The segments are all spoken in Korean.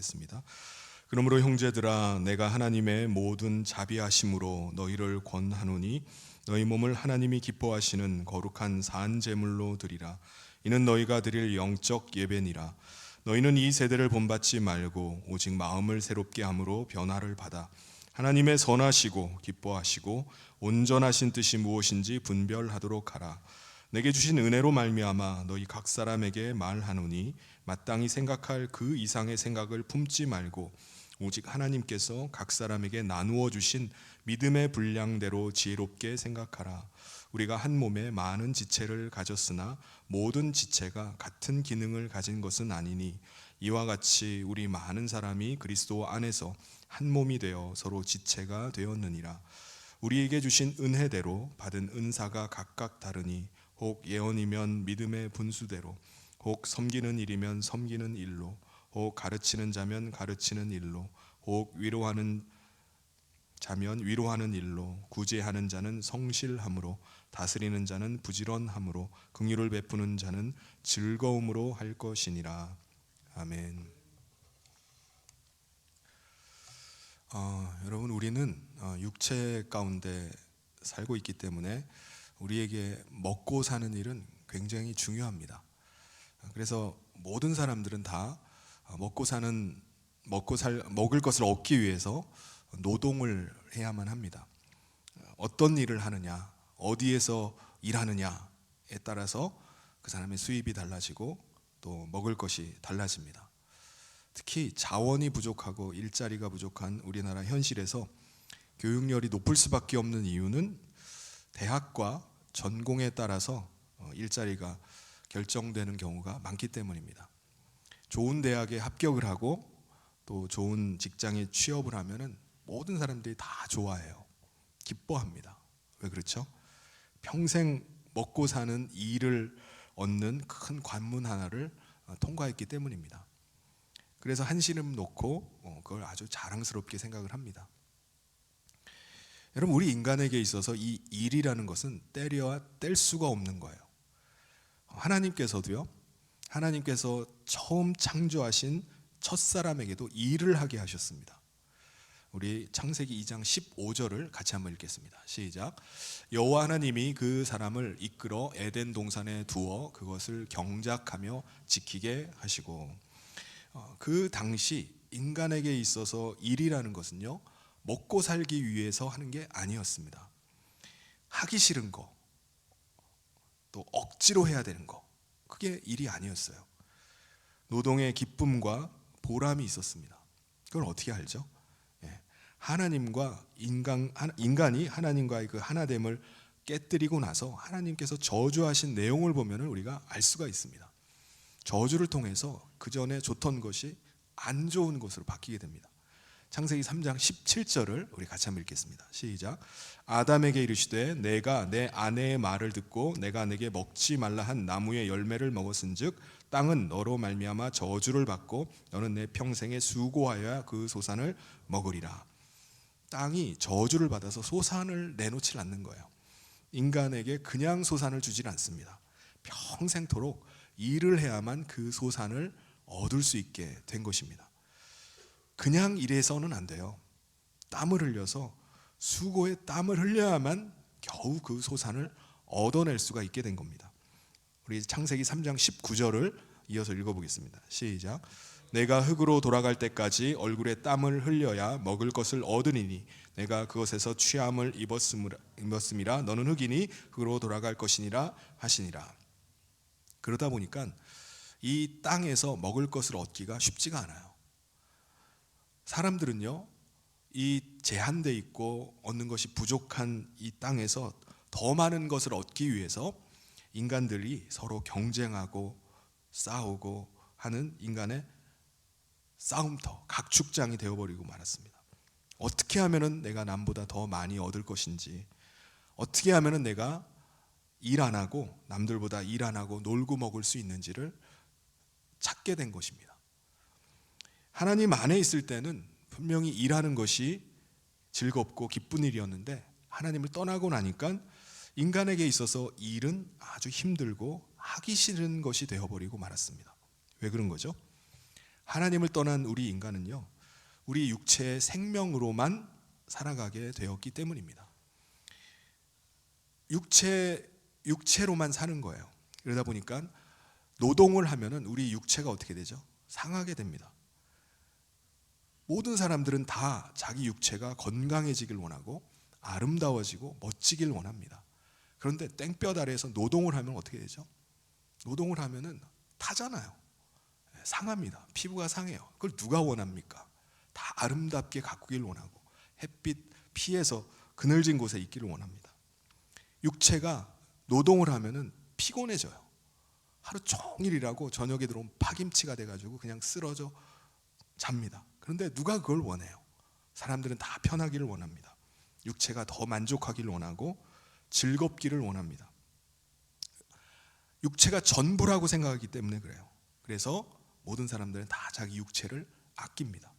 기도하겠습니다. 그러므로 형제들아, 내가 하나님의 모든 자비하심으로 너희를 권하노니 너희 몸을 하나님이 기뻐하시는 거룩한 산 제물로 드리라. 이는 너희가 드릴 영적 예배니라. 너희는 이 세대를 본받지 말고 오직 마음을 새롭게 함으로 변화를 받아 하나님의 선하시고 기뻐하시고 온전하신 뜻이 무엇인지 분별하도록 하라. 내게 주신 은혜로 말미암아 너희 각 사람에게 말하노니 마땅히 생각할 그 이상의 생각을 품지 말고 오직 하나님께서 각 사람에게 나누어 주신 믿음의 분량대로 지혜롭게 생각하라. 우리가 한 몸에 많은 지체를 가졌으나 모든 지체가 같은 기능을 가진 것은 아니니 이와 같이 우리 많은 사람이 그리스도 안에서 한 몸이 되어 서로 지체가 되었느니라. 우리에게 주신 은혜대로 받은 은사가 각각 다르니 혹 예언이면 믿음의 분수대로, 혹 섬기는 일이면 섬기는 일로, 혹 가르치는 자면 가르치는 일로, 혹 위로하는 자면 위로하는 일로, 구제하는 자는 성실함으로, 다스리는 자는 부지런함으로, 긍휼을 베푸는 자는 즐거움으로 할 것이니라. 아멘. 여러분, 우리는 육체 가운데 살고 있기 때문에 우리에게 먹고 사는 일은 굉장히 중요합니다. 그래서 모든 사람들은 다 먹을 것을 얻기 위해서 노동을 해야만 합니다. 어떤 일을 하느냐, 어디에서 일하느냐에 따라서 그 사람의 수입이 달라지고 또 먹을 것이 달라집니다. 특히 자원이 부족하고 일자리가 부족한 우리나라 현실에서 교육열이 높을 수밖에 없는 이유는 대학과 전공에 따라서 일자리가 결정되는 경우가 많기 때문입니다. 좋은 대학에 합격을 하고 또 좋은 직장에 취업을 하면은 모든 사람들이 다 좋아해요. 기뻐합니다. 왜 그렇죠? 평생 먹고 사는 일을 얻는 큰 관문 하나를 통과했기 때문입니다. 그래서 한시름 놓고 그걸 아주 자랑스럽게 생각을 합니다. 여러분, 우리 인간에게 있어서 이 일이라는 것은 때려야 뗄 수가 없는 거예요. 하나님께서도요, 하나님께서 처음 창조하신 첫사람에게도 일을 하게 하셨습니다. 우리 창세기 2장 15절을 같이 한번 읽겠습니다. 시작. 여호와 하나님이 그 사람을 이끌어 에덴 동산에 두어 그것을 경작하며 지키게 하시고, 그 당시 인간에게 있어서 일이라는 것은요, 먹고 살기 위해서 하는 게 아니었습니다. 하기 싫은 거, 또 억지로 해야 되는 거, 그게 일이 아니었어요. 노동의 기쁨과 보람이 있었습니다. 그걸 어떻게 알죠? 하나님과 인간이 하나님과의 그 하나됨을 깨뜨리고 나서 하나님께서 저주하신 내용을 보면 우리가 알 수가 있습니다. 저주를 통해서 그 전에 좋던 것이 안 좋은 것으로 바뀌게 됩니다. 창세기 3장 17절을 우리 같이 한번 읽겠습니다. 시작. 아담에게 이르시되 내가 내 아내의 말을 듣고 내가 내게 먹지 말라 한 나무의 열매를 먹었은즉 땅은 너로 말미암아 저주를 받고 너는 내 평생에 수고하여야 그 소산을 먹으리라. 땅이 저주를 받아서 소산을 내놓지 않는 거예요. 인간에게 그냥 소산을 주질 않습니다. 평생토록 일을 해야만 그 소산을 얻을 수 있게 된 것입니다. 그냥 일해서는 안 돼요. 땀을 흘려서 수고의 땀을 흘려야만 겨우 그 소산을 얻어낼 수가 있게 된 겁니다. 우리 창세기 3장 19절을 이어서 읽어보겠습니다. 시작. 내가 흙으로 돌아갈 때까지 얼굴에 땀을 흘려야 먹을 것을 얻으리니 내가 그것에서 취함을 입었음이라 너는 흙이니 흙으로 돌아갈 것이니라 하시니라. 그러다 보니까 이 땅에서 먹을 것을 얻기가 쉽지가 않아요. 사람들은요, 이 제한돼 있고 얻는 것이 부족한 이 땅에서 더 많은 것을 얻기 위해서 인간들이 서로 경쟁하고 싸우고 하는 인간의 싸움터, 각축장이 되어버리고 말았습니다. 어떻게 하면은 내가 남보다 더 많이 얻을 것인지, 어떻게 하면은 내가 일 안 하고 남들보다 일 안 하고 놀고 먹을 수 있는지를 찾게 된 것입니다. 하나님 안에 있을 때는 분명히 일하는 것이 즐겁고 기쁜 일이었는데 하나님을 떠나고 나니까 인간에게 있어서 일은 아주 힘들고 하기 싫은 것이 되어버리고 말았습니다. 왜 그런 거죠? 하나님을 떠난 우리 인간은요, 우리 육체의 생명으로만 살아가게 되었기 때문입니다. 육체로만 사는 거예요. 그러다 보니까 노동을 하면은 우리 육체가 어떻게 되죠? 상하게 됩니다. 모든 사람들은 다 자기 육체가 건강해지길 원하고 아름다워지고 멋지길 원합니다. 그런데 땡볕 아래에서 노동을 하면 어떻게 되죠? 노동을 하면은 타잖아요. 상합니다. 피부가 상해요. 그걸 누가 원합니까? 다 아름답게 가꾸길 원하고 햇빛 피해서 그늘진 곳에 있기를 원합니다. 육체가 노동을 하면은 피곤해져요. 하루 종일 일하고 저녁에 들어오면 파김치가 돼가지고 그냥 쓰러져 잡니다. 그런데 누가 그걸 원해요? 사람들은 다 편하기를 원합니다. 육체가 더 만족하기를 원하고 즐겁기를 원합니다. 육체가 전부라고 생각하기 때문에 그래요. 그래서 모든 사람들은 다 자기 육체를 아낍니다.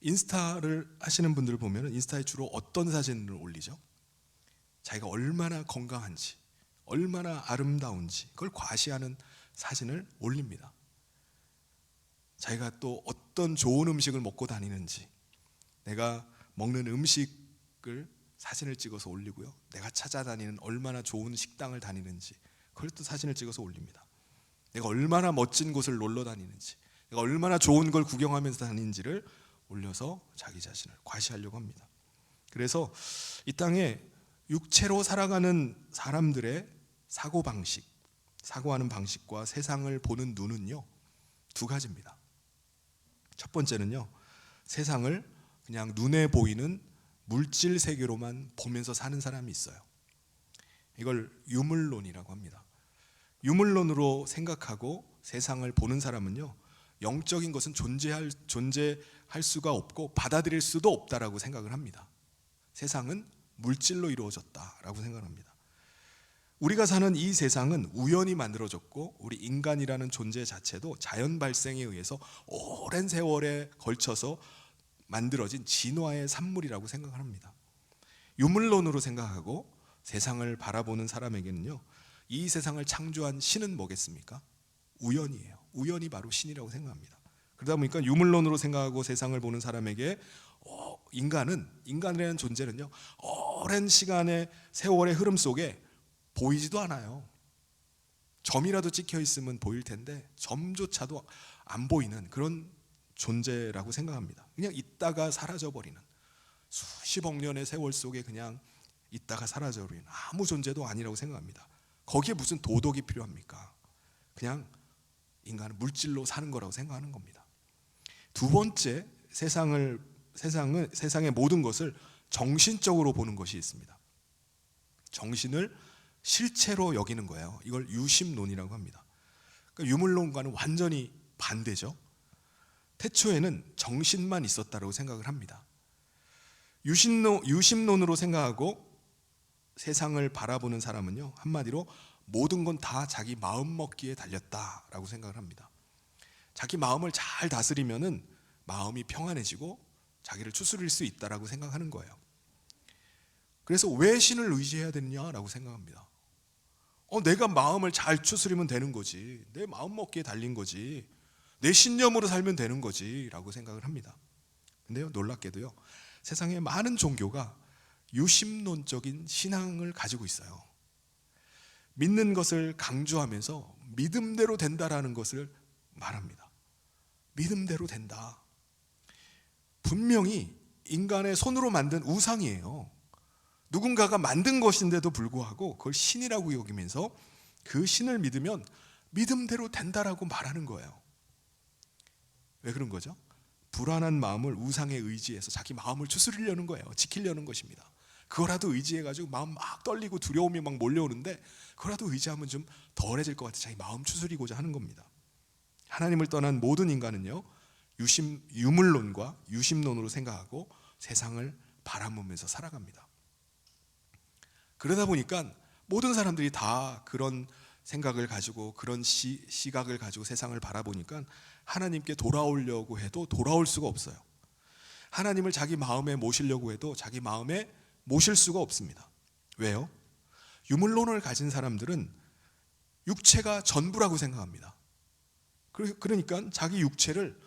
인스타를 하시는 분들을 보면 인스타에 주로 어떤 사진을 올리죠? 자기가 얼마나 건강한지, 얼마나 아름다운지 그걸 과시하는 사진을 올립니다. 자기가 또 어떤 좋은 음식을 먹고 다니는지, 내가 먹는 음식을 사진을 찍어서 올리고요, 내가 찾아다니는 얼마나 좋은 식당을 다니는지 그걸 또 사진을 찍어서 올립니다. 내가 얼마나 멋진 곳을 놀러 다니는지, 내가 얼마나 좋은 걸 구경하면서 다니는지를 올려서 자기 자신을 과시하려고 합니다. 그래서 이 땅에 육체로 살아가는 사람들의 사고방식, 사고하는 방식과 세상을 보는 눈은요, 두 가지입니다. 첫 번째는요, 세상을 그냥 눈에 보이는 물질 세계로만 보면서 사는 사람이 있어요. 이걸 유물론이라고 합니다. 유물론으로 생각하고 세상을 보는 사람은요, 영적인 것은 존재할 수가 없고 받아들일 수도 없다라고 생각을 합니다. 세상은 물질로 이루어졌다라고 생각합니다. 우리가 사는 이 세상은 우연히 만들어졌고 우리 인간이라는 존재 자체도 자연 발생에 의해서 오랜 세월에 걸쳐서 만들어진 진화의 산물이라고 생각을 합니다. 유물론으로 생각하고 세상을 바라보는 사람에게는요, 이 세상을 창조한 신은 뭐겠습니까? 우연이에요. 우연이 바로 신이라고 생각합니다. 그러다 보니까 유물론으로 생각하고 세상을 보는 사람에게 인간이라는 존재는요, 오랜 시간의 세월의 흐름 속에 보이지도 않아요. 점이라도 찍혀 있으면 보일 텐데 점조차도 안 보이는 그런 존재라고 생각합니다. 그냥 있다가 사라져버리는, 수십억 년의 세월 속에 그냥 있다가 사라져버리는 아무 존재도 아니라고 생각합니다. 거기에 무슨 도덕이 필요합니까? 그냥 인간은 물질로 사는 거라고 생각하는 겁니다. 두 번째, 세상의 모든 것을 정신적으로 보는 것이 있습니다. 정신을 실체로 여기는 거예요. 이걸 유심론이라고 합니다. 그러니까 유물론과는 완전히 반대죠. 태초에는 정신만 있었다고 생각을 합니다. 유심론으로 생각하고 세상을 바라보는 사람은요, 한마디로 모든 건 다 자기 마음 먹기에 달렸다라고 생각을 합니다. 자기 마음을 잘 다스리면은 마음이 평안해지고 자기를 추스릴 수 있다라고 생각하는 거예요. 그래서 왜 신을 의지해야 되느냐라고 생각합니다. 내가 마음을 잘 추스리면 되는 거지, 내 마음 먹기에 달린 거지, 내 신념으로 살면 되는 거지 라고 생각을 합니다. 근데요, 놀랍게도요, 세상에 많은 종교가 유심론적인 신앙을 가지고 있어요. 믿는 것을 강조하면서 믿음대로 된다라는 것을 말합니다. 믿음대로 된다. 분명히 인간의 손으로 만든 우상이에요. 누군가가 만든 것인데도 불구하고 그걸 신이라고 여기면서 그 신을 믿으면 믿음대로 된다라고 말하는 거예요. 왜 그런 거죠? 불안한 마음을 우상에 의지해서 자기 마음을 추스리려는 거예요. 지키려는 것입니다. 그거라도 의지해가지고 마음 막 떨리고 두려움이 막 몰려오는데 그거라도 의지하면 좀 덜해질 것 같아 자기 마음 추스리고자 하는 겁니다. 하나님을 떠난 모든 인간은요, 유물론과 유심론으로 생각하고 세상을 바라보면서 살아갑니다. 그러다 보니까 모든 사람들이 다 그런 생각을 가지고 그런 시각을 가지고 세상을 바라보니까 하나님께 돌아오려고 해도 돌아올 수가 없어요. 하나님을 자기 마음에 모시려고 해도 자기 마음에 모실 수가 없습니다. 왜요? 유물론을 가진 사람들은 육체가 전부라고 생각합니다. 그러니까 자기 육체를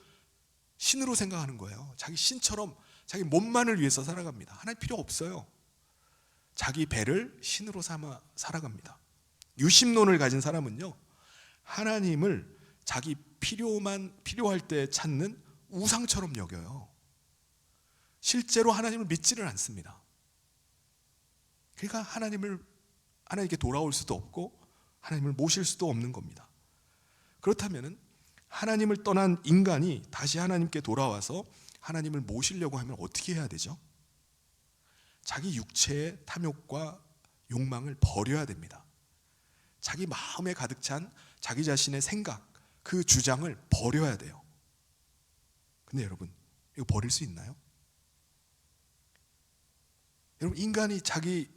신으로 생각하는 거예요. 자기 신처럼 자기 몸만을 위해서 살아갑니다. 하나님 필요 없어요. 자기 배를 신으로 삼아 살아갑니다. 유심론을 가진 사람은요, 하나님을 자기 필요할 때 찾는 우상처럼 여겨요. 실제로 하나님을 믿지를 않습니다. 그러니까 하나님께 돌아올 수도 없고 하나님을 모실 수도 없는 겁니다. 그렇다면 하나님을 떠난 인간이 다시 하나님께 돌아와서 하나님을 모시려고 하면 어떻게 해야 되죠? 자기 육체의 탐욕과 욕망을 버려야 됩니다. 자기 마음에 가득 찬 자기 자신의 생각, 그 주장을 버려야 돼요. 근데 여러분, 이거 버릴 수 있나요? 여러분, 인간이 자기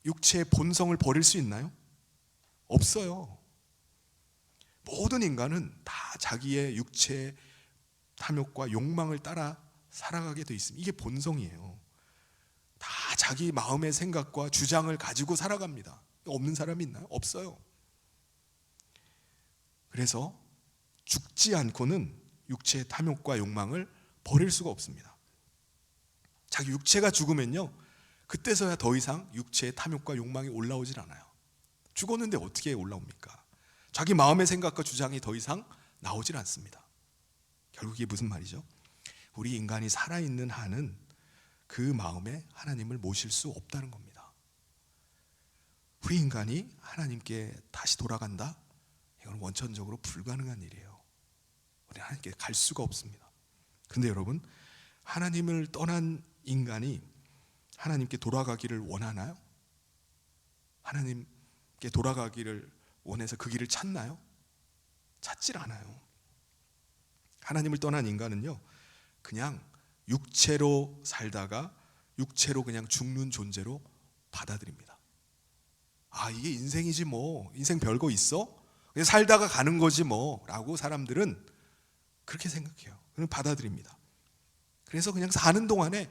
육체의 본성을 버릴 수 있나요? 없어요. 모든 인간은 다 자기의 육체의 탐욕과 욕망을 따라 살아가게 돼 있습니다. 이게 본성이에요. 다 자기 마음의 생각과 주장을 가지고 살아갑니다. 없는 사람이 있나요? 없어요. 그래서 죽지 않고는 육체의 탐욕과 욕망을 버릴 수가 없습니다. 자기 육체가 죽으면요, 그때서야 더 이상 육체의 탐욕과 욕망이 올라오질 않아요. 죽었는데 어떻게 올라옵니까? 자기 마음의 생각과 주장이 더 이상 나오질 않습니다. 결국 이게 무슨 말이죠? 우리 인간이 살아있는 한은 그 마음에 하나님을 모실 수 없다는 겁니다. 우리 인간이 하나님께 다시 돌아간다? 이건 원천적으로 불가능한 일이에요. 우리 하나님께 갈 수가 없습니다. 근데 여러분, 하나님을 떠난 인간이 하나님께 돌아가기를 원하나요? 하나님께 돌아가기를 원해서 그 길을 찾나요? 찾질 않아요. 하나님을 떠난 인간은요, 그냥 육체로 살다가 육체로 그냥 죽는 존재로 받아들입니다. 아, 이게 인생이지 뭐, 인생 별거 있어? 그냥 살다가 가는 거지 뭐 라고 사람들은 그렇게 생각해요. 그냥 받아들입니다. 그래서 그냥 사는 동안에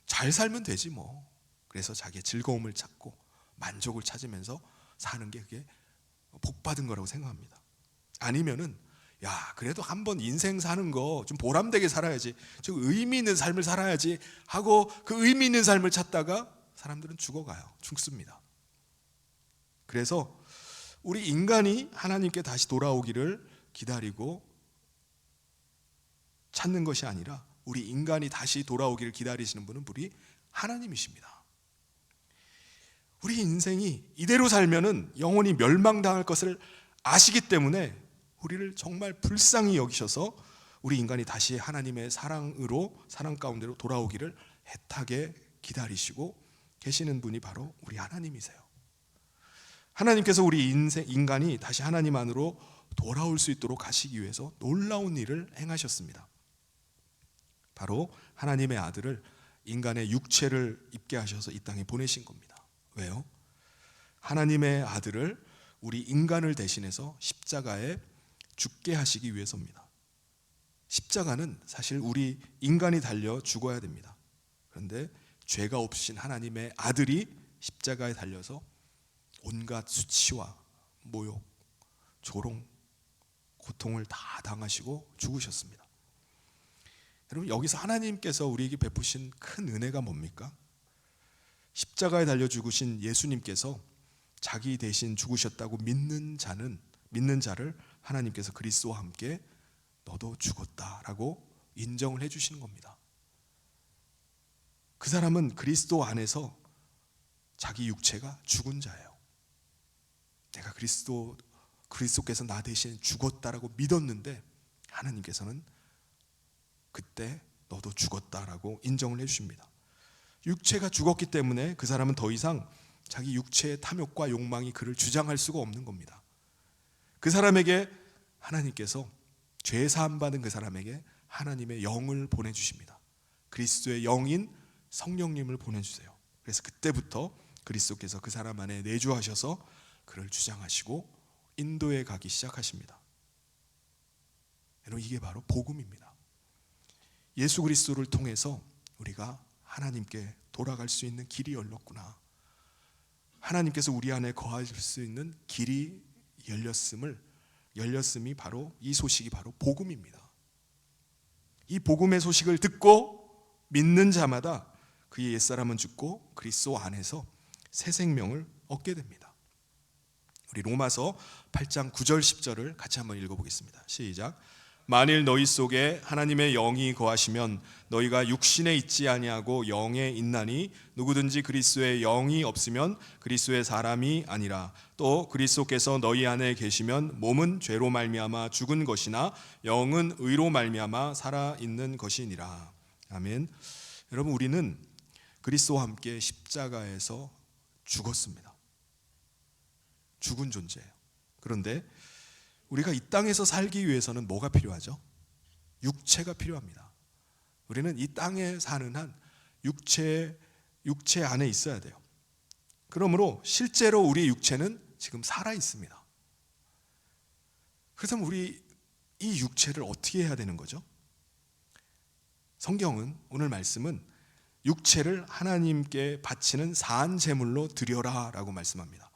잘 살면 되지 뭐. 그래서 자기의 즐거움을 찾고 만족을 찾으면서 사는 게 그게 복받은 거라고 생각합니다. 아니면은 야, 그래도 한번 인생 사는 거 좀 보람되게 살아야지, 좀 의미 있는 삶을 살아야지 하고 그 의미 있는 삶을 찾다가 사람들은 죽어가요. 죽습니다. 그래서 우리 인간이 하나님께 다시 돌아오기를 기다리고 찾는 것이 아니라 우리 인간이 다시 돌아오기를 기다리시는 분은 우리 하나님이십니다. 우리 인생이 이대로 살면은 영원히 멸망당할 것을 아시기 때문에 우리를 정말 불쌍히 여기셔서 우리 인간이 다시 하나님의 사랑 가운데로 돌아오기를 애타게 기다리시고 계시는 분이 바로 우리 하나님이세요. 하나님께서 우리 인간이 다시 하나님 안으로 돌아올 수 있도록 하시기 위해서 놀라운 일을 행하셨습니다. 바로 하나님의 아들을 인간의 육체를 입게 하셔서 이 땅에 보내신 겁니다. 왜요? 하나님의 아들을 우리 인간을 대신해서 십자가에 죽게 하시기 위해서입니다. 십자가는 사실 우리 인간이 달려 죽어야 됩니다. 그런데 죄가 없으신 하나님의 아들이 십자가에 달려서 온갖 수치와 모욕, 조롱, 고통을 다 당하시고 죽으셨습니다. 여러분, 여기서 하나님께서 우리에게 베푸신 큰 은혜가 뭡니까? 십자가에 달려 죽으신 예수님께서 자기 대신 죽으셨다고 믿는 자를 하나님께서 그리스도와 함께 너도 죽었다라고 인정을 해주시는 겁니다. 그 사람은 그리스도 안에서 자기 육체가 죽은 자예요. 내가 그리스도께서 나 대신 죽었다라고 믿었는데 하나님께서는 그때 너도 죽었다라고 인정을 해주십니다. 육체가 죽었기 때문에 그 사람은 더 이상 자기 육체의 탐욕과 욕망이 그를 주장할 수가 없는 겁니다. 그 사람에게 하나님께서 죄 사함 받은 그 사람에게 하나님의 영을 보내주십니다. 그리스도의 영인 성령님을 보내주세요. 그래서 그때부터 그리스도께서 그 사람 안에 내주하셔서 그를 주장하시고 인도에 가기 시작하십니다. 여러분, 이게 바로 복음입니다. 예수 그리스도를 통해서 우리가 하나님께 돌아갈 수 있는 길이 열렸구나, 하나님께서 우리 안에 거하실 수 있는 길이 열렸음을 열렸음이 바로 이 소식이 바로 복음입니다. 이 복음의 소식을 듣고 믿는 자마다 그의 옛사람은 죽고 그리스도 안에서 새 생명을 얻게 됩니다. 우리 로마서 8장 9절 10절을 같이 한번 읽어보겠습니다. 시작. 만일 너희 속에 하나님의 영이 거하시면 너희가 육신에 있지 아니하고 영에 있나니 누구든지 그리스도의 영이 없으면 그리스도의 사람이 아니라 또 그리스도께서 너희 안에 계시면 몸은 죄로 말미암아 죽은 것이나 영은 의로 말미암아 살아 있는 것이니라. 아멘. 여러분, 우리는 그리스도와 함께 십자가에서 죽었습니다. 죽은 존재예요. 그런데 우리가 이 땅에서 살기 위해서는 뭐가 필요하죠? 육체가 필요합니다. 우리는 이 땅에 사는 한 육체 안에 있어야 돼요. 그러므로 실제로 우리 육체는 지금 살아 있습니다. 그래서 우리 이 육체를 어떻게 해야 되는 거죠? 성경은, 오늘 말씀은 육체를 하나님께 바치는 산 제물로 드려라 라고 말씀합니다.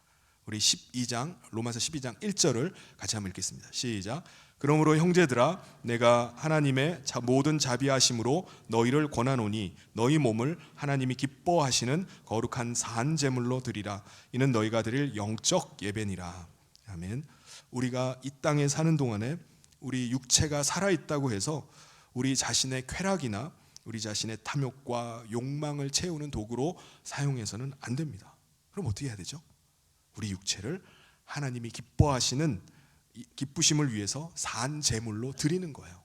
우리 12장, 로마서 12장 1절을 같이 한번 읽겠습니다. 시작. 그러므로 형제들아, 내가 하나님의 모든 자비하심으로 너희를 권하노니 너희 몸을 하나님이 기뻐하시는 거룩한 산 제물로 드리라. 이는 너희가 드릴 영적 예배니라. 아멘. 우리가 이 땅에 사는 동안에 우리 육체가 살아있다고 해서 우리 자신의 쾌락이나 우리 자신의 탐욕과 욕망을 채우는 도구로 사용해서는 안 됩니다. 그럼 어떻게 해야 되죠? 우리 육체를 하나님이 기뻐하시는 기쁘심을 위해서 산 제물로 드리는 거예요.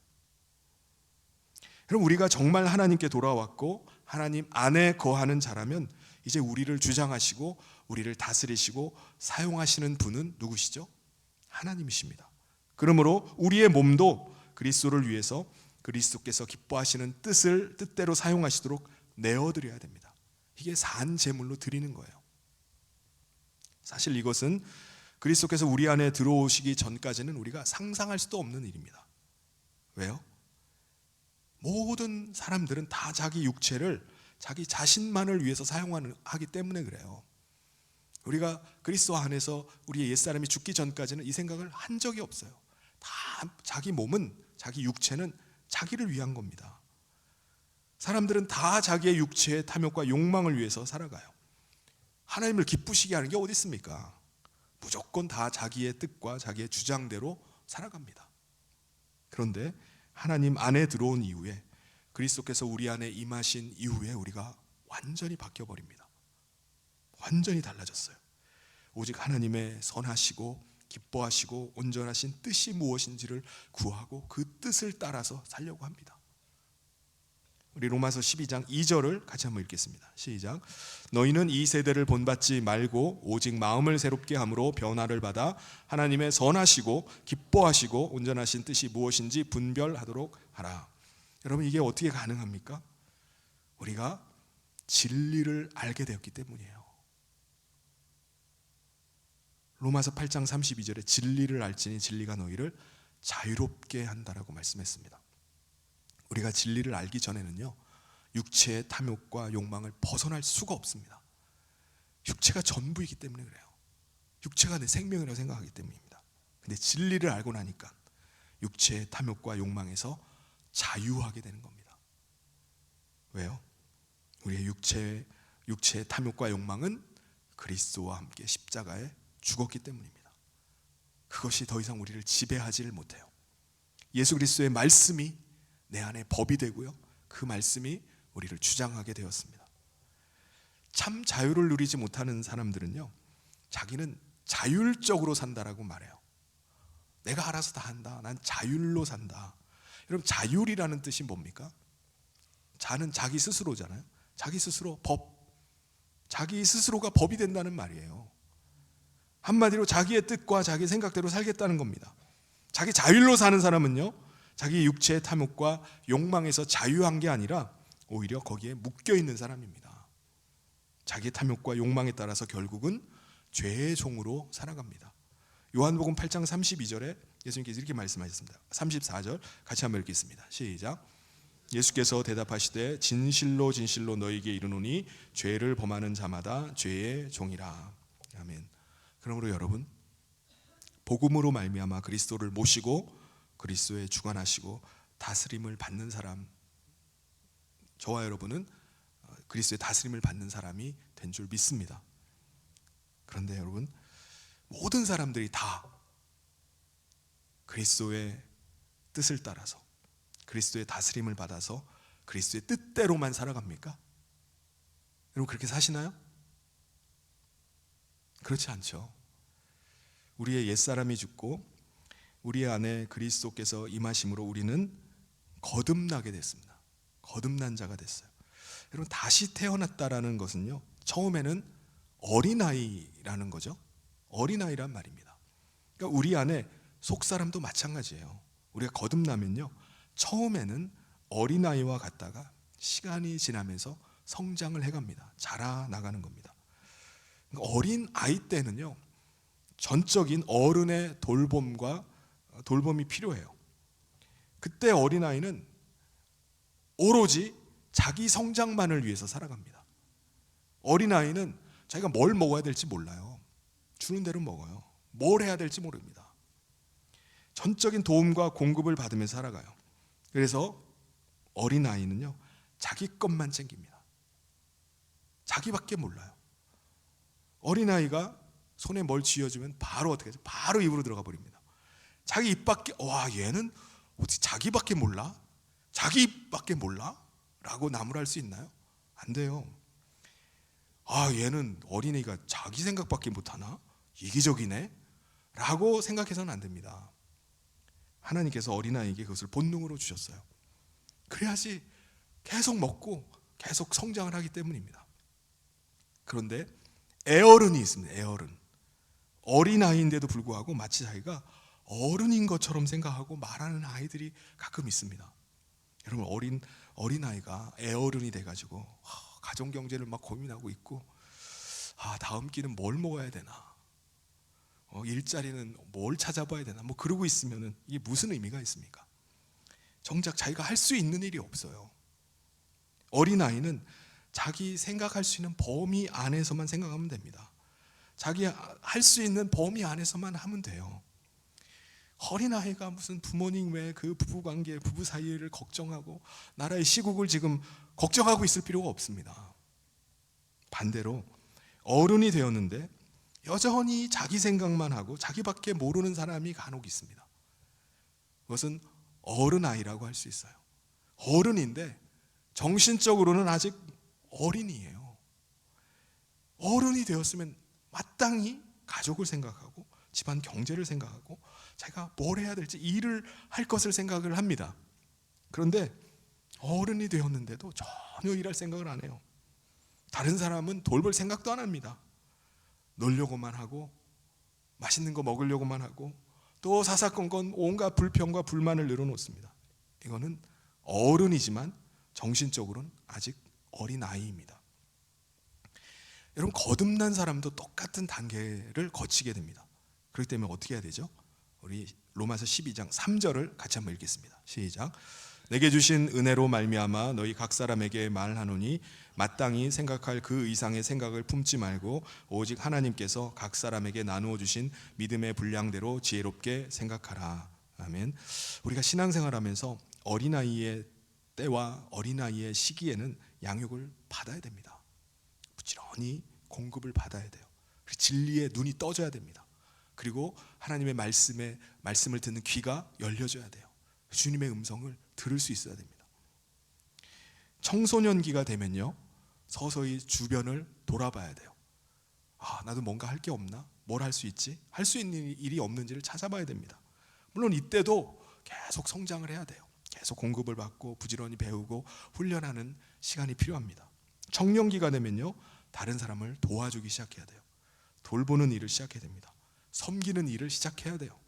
그럼 우리가 정말 하나님께 돌아왔고 하나님 안에 거하는 자라면 이제 우리를 주장하시고 우리를 다스리시고 사용하시는 분은 누구시죠? 하나님이십니다. 그러므로 우리의 몸도 그리스도를 위해서 그리스도께서 기뻐하시는 뜻대로 사용하시도록 내어드려야 됩니다. 이게 산 제물로 드리는 거예요. 사실 이것은 그리스도께서 우리 안에 들어오시기 전까지는 우리가 상상할 수도 없는 일입니다. 왜요? 모든 사람들은 다 자기 육체를 자기 자신만을 위해서 사용하기 때문에 그래요. 우리가 그리스도 안에서 우리의 옛사람이 죽기 전까지는 이 생각을 한 적이 없어요. 다 자기 몸은, 자기 육체는 자기를 위한 겁니다. 사람들은 다 자기의 육체의 탐욕과 욕망을 위해서 살아가요. 하나님을 기쁘시게 하는 게 어디 있습니까? 무조건 다 자기의 뜻과 자기의 주장대로 살아갑니다. 그런데 하나님 안에 들어온 이후에, 그리스도께서 우리 안에 임하신 이후에 우리가 완전히 바뀌어버립니다. 완전히 달라졌어요. 오직 하나님의 선하시고 기뻐하시고 온전하신 뜻이 무엇인지를 구하고 그 뜻을 따라서 살려고 합니다. 우리 로마서 12장 2절을 같이 한번 읽겠습니다. 시작. 너희는 이 세대를 본받지 말고 오직 마음을 새롭게 함으로 변화를 받아 하나님의 선하시고 기뻐하시고 온전하신 뜻이 무엇인지 분별하도록 하라. 여러분, 이게 어떻게 가능합니까? 우리가 진리를 알게 되었기 때문이에요. 로마서 8장 32절에 진리를 알지니 진리가 너희를 자유롭게 한다라고 말씀했습니다. 우리가 진리를 알기 전에는요, 육체의 탐욕과 욕망을 벗어날 수가 없습니다. 육체가 전부이기 때문에 그래요. 육체가 내 생명이라고 생각하기 때문입니다. 근데 진리를 알고 나니까 육체의 탐욕과 욕망에서 자유하게 되는 겁니다. 왜요? 우리의 육체의 탐욕과 욕망은 그리스도와 함께 십자가에 죽었기 때문입니다. 그것이 더 이상 우리를 지배하지를 못해요. 예수 그리스도의 말씀이 내 안에 법이 되고요, 그 말씀이 우리를 주장하게 되었습니다. 참 자유를 누리지 못하는 사람들은요, 자기는 자율적으로 산다라고 말해요. 내가 알아서 다 한다, 난 자율로 산다. 여러분, 자율이라는 뜻이 뭡니까? 자는 자기 스스로잖아요. 자기 스스로 법, 자기 스스로가 법이 된다는 말이에요. 한마디로 자기의 뜻과 자기 생각대로 살겠다는 겁니다. 자기 자율로 사는 사람은요, 자기 육체의 탐욕과 욕망에서 자유한 게 아니라 오히려 거기에 묶여있는 사람입니다. 자기의 탐욕과 욕망에 따라서 결국은 죄의 종으로 살아갑니다. 요한복음 8장 32절에 예수님께서 이렇게 말씀하셨습니다. 34절 같이 한번 읽겠습니다. 시작. 예수께서 대답하시되 진실로 진실로 너희에게 이르노니 죄를 범하는 자마다 죄의 종이라. 아멘. 그러므로 여러분, 복음으로 말미암아 그리스도를 모시고 그리스도에 주관하시고 다스림을 받는 사람, 저와 여러분은 그리스도의 다스림을 받는 사람이 된 줄 믿습니다. 그런데 여러분, 모든 사람들이 다 그리스도의 뜻을 따라서 그리스도의 다스림을 받아서 그리스도의 뜻대로만 살아갑니까? 여러분 그렇게 사시나요? 그렇지 않죠. 우리의 옛사람이 죽고 우리 안에 그리스도께서 임하심으로 우리는 거듭나게 됐습니다. 거듭난 자가 됐어요. 여러분 다시 태어났다라는 것은요, 처음에는 어린아이라는 거죠. 어린아이란 말입니다. 그러니까 우리 안에 속사람도 마찬가지예요. 우리가 거듭나면요, 처음에는 어린아이와 같다가 시간이 지나면서 성장을 해갑니다. 자라나가는 겁니다. 그러니까 어린아이 때는요, 전적인 어른의 돌봄이 필요해요. 그때 어린아이는 오로지 자기 성장만을 위해서 살아갑니다. 어린아이는 자기가 뭘 먹어야 될지 몰라요. 주는 대로 먹어요. 뭘 해야 될지 모릅니다. 전적인 도움과 공급을 받으면서 살아가요. 그래서 어린아이는요, 자기 것만 챙깁니다. 자기밖에 몰라요. 어린아이가 손에 뭘 쥐어주면 바로 어떻게 하죠? 바로 입으로 들어가 버립니다. 자기 입밖에, 와, 얘는 어떻게 자기밖에 몰라? 자기 입밖에 몰라? 라고 나무랄 수 있나요? 안 돼요. 아, 얘는 어린애가 자기 생각밖에 못하나? 이기적이네? 라고 생각해서는 안 됩니다. 하나님께서 어린아이에게 그것을 본능으로 주셨어요. 그래야지 계속 먹고 계속 성장을 하기 때문입니다. 그런데 애어른이 있습니다. 애어른. 어린아이인데도 불구하고 마치 자기가 어른인 것처럼 생각하고 말하는 아이들이 가끔 있습니다. 여러분 어린아이가 애어른이 돼가지고 가정경제를 막 고민하고 있고, 다음 끼는 뭘 먹어야 되나, 일자리는 뭘 찾아봐야 되나, 뭐 그러고 있으면 이게 무슨 의미가 있습니까? 정작 자기가 할 수 있는 일이 없어요. 어린아이는 자기 생각할 수 있는 범위 안에서만 생각하면 됩니다. 자기 할 수 있는 범위 안에서만 하면 돼요. 어린아이가 무슨 부모님 외에 그 부부관계, 부부 사이를 걱정하고 나라의 시국을 지금 걱정하고 있을 필요가 없습니다. 반대로 어른이 되었는데 여전히 자기 생각만 하고 자기밖에 모르는 사람이 간혹 있습니다. 그것은 어른아이라고 할 수 있어요. 어른인데 정신적으로는 아직 어린이에요. 어른이 되었으면 마땅히 가족을 생각하고 집안 경제를 생각하고 자기가 뭘 해야 될지, 일을 할 것을 생각을 합니다. 그런데 어른이 되었는데도 전혀 일할 생각을 안 해요. 다른 사람은 돌볼 생각도 안 합니다. 놀려고만 하고 맛있는 거 먹으려고만 하고 또 사사건건 온갖 불평과 불만을 늘어놓습니다. 이거는 어른이지만 정신적으로는 아직 어린아이입니다. 여러분, 거듭난 사람도 똑같은 단계를 거치게 됩니다. 그렇기 때문에 어떻게 해야 되죠? 우리 로마서 12장 3절을 같이 한번 읽겠습니다. 시작. 내게 주신 은혜로 말미암아 너희 각 사람에게 말하노니 마땅히 생각할 그 이상의 생각을 품지 말고 오직 하나님께서 각 사람에게 나누어 주신 믿음의 분량대로 지혜롭게 생각하라. 아멘. 우리가 신앙생활하면서 어린아이의 때와 어린아이의 시기에는 양육을 받아야 됩니다. 부지런히 공급을 받아야 돼요. 진리에 눈이 떠져야 됩니다. 그리고 하나님의 말씀을 듣는 귀가 열려져야 돼요. 주님의 음성을 들을 수 있어야 됩니다. 청소년기가 되면요, 서서히 주변을 돌아봐야 돼요. 나도 뭔가 할 게 없나? 뭘 할 수 있지? 할 수 있는 일이 없는지를 찾아봐야 됩니다. 물론 이때도 계속 성장을 해야 돼요. 계속 공급을 받고 부지런히 배우고 훈련하는 시간이 필요합니다. 청년기가 되면요, 다른 사람을 도와주기 시작해야 돼요. 돌보는 일을 시작해야 됩니다. 섬기는 일을 시작해야 돼요.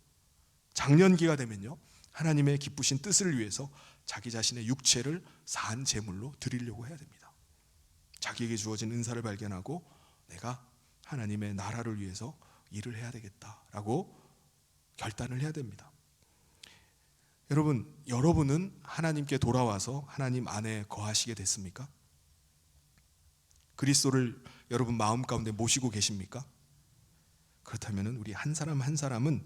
장년기가 되면요, 하나님의 기쁘신 뜻을 위해서 자기 자신의 육체를 산 제물로 드리려고 해야 됩니다. 자기에게 주어진 은사를 발견하고 내가 하나님의 나라를 위해서 일을 해야 되겠다라고 결단을 해야 됩니다. 여러분은 하나님께 돌아와서 하나님 안에 거하시게 됐습니까? 그리스도를 여러분 마음 가운데 모시고 계십니까? 그렇다면 우리 한 사람 한 사람은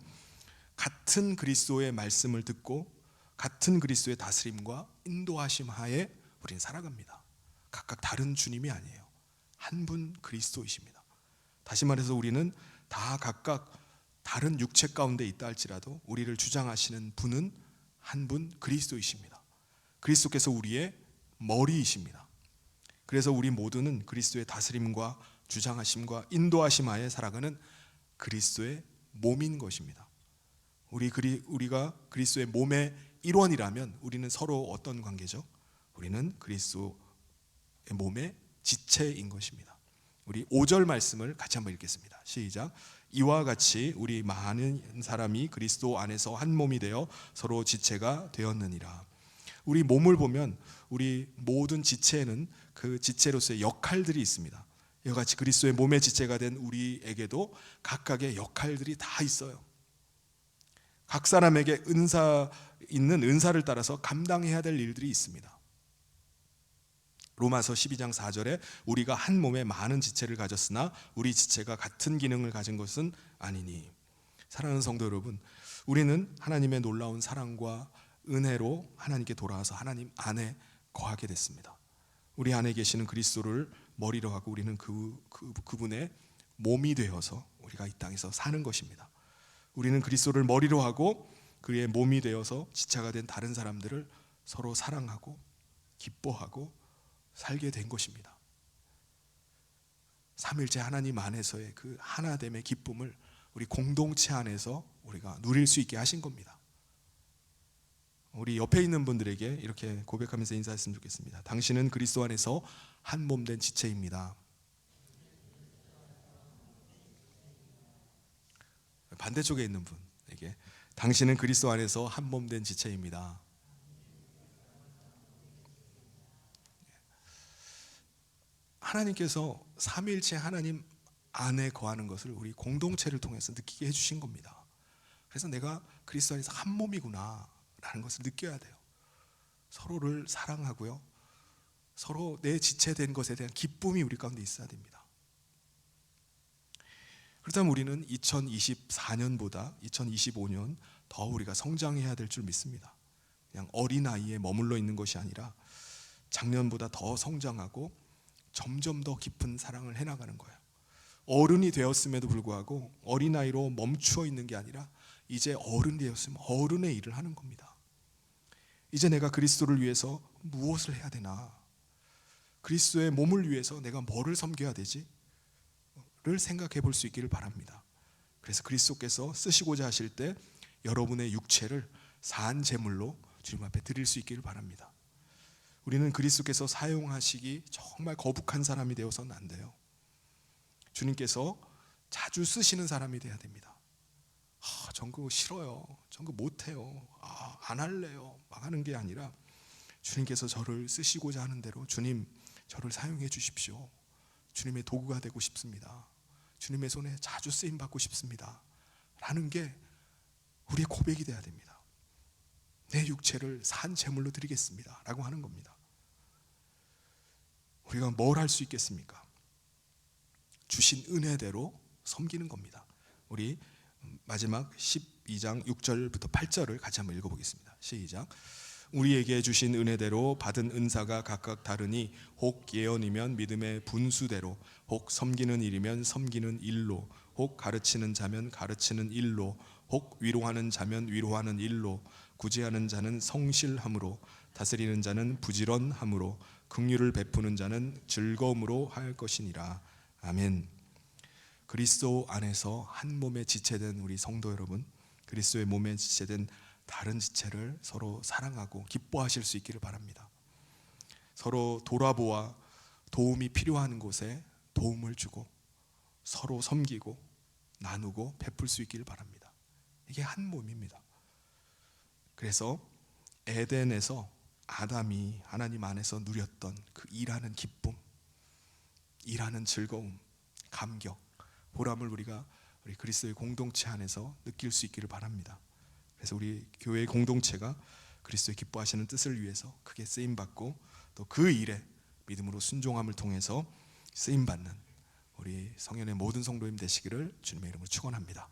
같은 그리스도의 말씀을 듣고 같은 그리스도의 다스림과 인도하심 하에 우리는 살아갑니다. 각각 다른 주님이 아니에요. 한 분 그리스도이십니다. 다시 말해서 우리는 다 각각 다른 육체 가운데 있다 할지라도 우리를 주장하시는 분은 한 분 그리스도이십니다. 그리스도께서 우리의 머리이십니다. 그래서 우리 모두는 그리스도의 다스림과 주장하심과 인도하심 하에 살아가는 그리스도의 몸인 것입니다. 우리가 그리스도의 몸의 일원이라면 우리는 서로 어떤 관계죠? 우리는 그리스도의 몸의 지체인 것입니다. 우리 5절 말씀을 같이 한번 읽겠습니다. 시작. 이와 같이 우리 많은 사람이 그리스도 안에서 한 몸이 되어 서로 지체가 되었느니라. 우리 몸을 보면 우리 모든 지체에는 그 지체로서의 역할들이 있습니다. 이와 같이 그리스도의 몸의 지체가 된 우리에게도 각각의 역할들이 다 있어요. 각 사람에게 있는 은사를 따라서 감당해야 될 일들이 있습니다. 로마서 12장 4절에 우리가 한 몸에 많은 지체를 가졌으나 우리 지체가 같은 기능을 가진 것은 아니니. 사랑하는 성도 여러분, 우리는 하나님의 놀라운 사랑과 은혜로 하나님께 돌아와서 하나님 안에 거하게 됐습니다. 우리 안에 계시는 그리스도를 머리로 하고 우리는 그분의 몸이 되어서 우리가 이 땅에서 사는 것입니다. 우리는 그리스도를 머리로 하고 그의 몸이 되어서 지체가 된 다른 사람들을 서로 사랑하고 기뻐하고 살게 된 것입니다. 삼일째 하나님 안에서의 그 하나됨의 기쁨을 우리 공동체 안에서 우리가 누릴 수 있게 하신 겁니다. 우리 옆에 있는 분들에게 이렇게 고백하면서 인사했으면 좋겠습니다. 당신은 그리스도 안에서 한 몸 된 지체입니다. 반대쪽에 있는 분에게 당신은 그리스도 안에서 한 몸 된 지체입니다. 하나님께서 삼위일체 하나님 안에 거하는 것을 우리 공동체를 통해서 느끼게 해주신 겁니다. 그래서 내가 그리스도 안에서 한 몸이구나 라는 것을 느껴야 돼요. 서로를 사랑하고요, 서로 내 지체된 것에 대한 기쁨이 우리 가운데 있어야 됩니다. 그렇다면 우리는 2024년보다 2025년 더 우리가 성장해야 될 줄 믿습니다. 그냥 어린아이에 머물러 있는 것이 아니라 작년보다 더 성장하고 점점 더 깊은 사랑을 해나가는 거예요. 어른이 되었음에도 불구하고 어린아이로 멈추어 있는 게 아니라 이제 어른이 되었으면 어른의 일을 하는 겁니다. 이제 내가 그리스도를 위해서 무엇을 해야 되나, 그리스도의 몸을 위해서 내가 뭐를 섬겨야 되지? 를 생각해 볼 수 있기를 바랍니다. 그래서 그리스도께서 쓰시고자 하실 때 여러분의 육체를 산 제물로 주님 앞에 드릴 수 있기를 바랍니다. 우리는 그리스도께서 사용하시기 정말 거북한 사람이 되어서는 안 돼요. 주님께서 자주 쓰시는 사람이 돼야 됩니다. 전 그거 싫어요, 전 그거 못해요, 안 할래요 막 하는 게 아니라 주님께서 저를 쓰시고자 하는 대로 주님 저를 사용해 주십시오, 주님의 도구가 되고 싶습니다, 주님의 손에 자주 쓰임 받고 싶습니다 라는 게 우리의 고백이 돼야 됩니다. 내 육체를 산 제물로 드리겠습니다 라고 하는 겁니다. 우리가 뭘 할 수 있겠습니까? 주신 은혜대로 섬기는 겁니다. 우리 마지막 12장 6절부터 8절을 같이 한번 읽어보겠습니다. 시작. 우리에게 주신 은혜대로 받은 은사가 각각 다르니 혹 예언이면 믿음의 분수대로, 혹 섬기는 일이면 섬기는 일로, 혹 가르치는 자면 가르치는 일로, 혹 위로하는 자면 위로하는 일로, 구제하는 자는 성실함으로, 다스리는 자는 부지런함으로, 긍휼을 베푸는 자는 즐거움으로 할 것이니라. 아멘. 그리스도 안에서 한 몸에 지체된 우리 성도 여러분, 그리스도의 몸에 지체된 다른 지체를 서로 사랑하고 기뻐하실 수 있기를 바랍니다. 서로 돌아보아 도움이 필요한 곳에 도움을 주고 서로 섬기고 나누고 베풀 수 있기를 바랍니다. 이게 한 몸입니다. 그래서 에덴에서 아담이 하나님 안에서 누렸던 그 일하는 기쁨, 일하는 즐거움, 감격, 보람을 우리가 우리 그리스도의 공동체 안에서 느낄 수 있기를 바랍니다. 그래서 우리 교회의 공동체가 그리스도의 기뻐하시는 뜻을 위해서 크게 쓰임받고 또 그 일에 믿음으로 순종함을 통해서 쓰임받는 우리 성현의 모든 성도님 되시기를 주님의 이름으로 축원합니다.